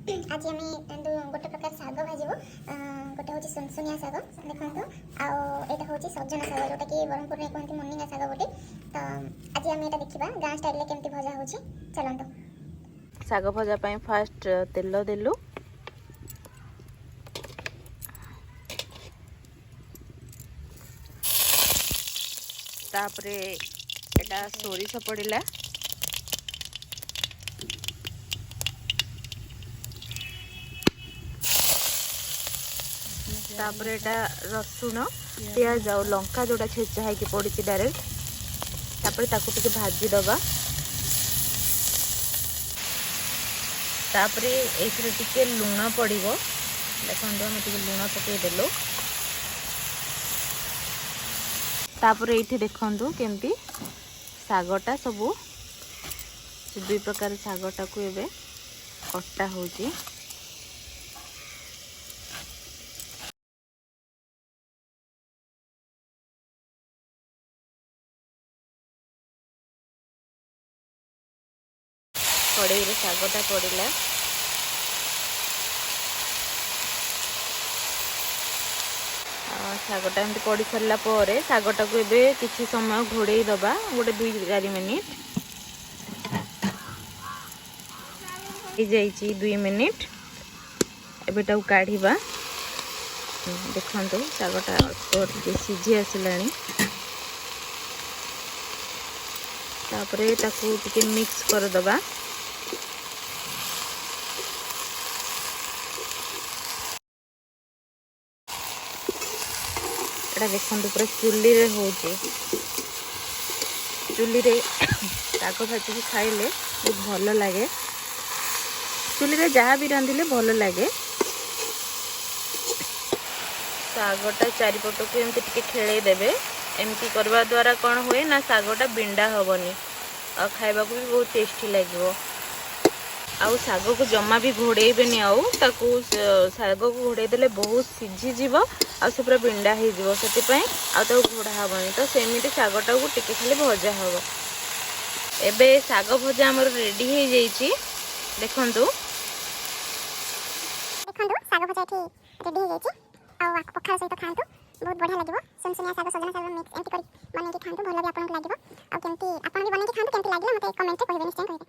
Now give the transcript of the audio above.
आज आम गोटे प्रकार शाग भाजबू गोटे हूँ सुनसुनिया शाग देखो आईटा हूँ सजना शाग जोटा कि ब्रह्मपुर में कहते मुनिंगा शाग बोटे। तो आज आम यहाँ देखा गाँ स्टाइल केमती भजा हो चलते। शाग भजा फास्ट तेल देलु तापरे एटा सोरिष पड़िला तापरे एटा रसुण प्याज और लंका जोड़ा छेचा है पड़ी डायरेक्ट तापरे ताकू टिके भाजी दबा तापरे एथिरे टिके लूण पड़िबो देखंतु हम टिके लूण पके देलो तापरे एठी देखंतु केमती सागटा सबू दुई प्रकार सागटा को एबे कट्टा होची। कड़ाई रे शागटा पड़िला शागटा एमती पड़ सारा पर शागटा को एबे किछि समय घोड़े दबा गोटे 2-4 मिनिट जाइए 2 मिनिट एबेटा काढ़ा देखो शागटा अल्प सीझी आसलानी तापरे ताकू टिके मिक्स कर दबा एटा देखो पूरा चुली रे होचे चुली रे शाग भाजी खाइले बहुत भल लगे चुली रे जहाँ भी रांधिले भल लगे। शागटा चारिपट को एमती टिके खेले देबे एमती करवा द्वारा कौन हुए ना शागटा बिंडा हेनी आ खाइबा को भी बहुत टेस्टी लगे। आउ शाग को जमा भी घोड़ेबेनि आउ ताकू शाग को घोड़े देले बहुत सीझी जीव आ से पूरा बिंडा हो जीव सेतिपई आ तो घोड़ा हेनी तो सेमिति शागटा को टिके खाली भजा हम। एबे शाग भजा हमर रेडी हो जाइए देखंतु शाग भजा रेडी हो जाइए पखाल सहित खातु बहुत बढ़िया लगे सुनसुनिया शाग सजना शाग मिक्स एमती कर बन खातु भल भी आपको लगे केमती आप भी बन खातु केमती लगे मतलब कमेंट में कहबे निश्चय कहबे।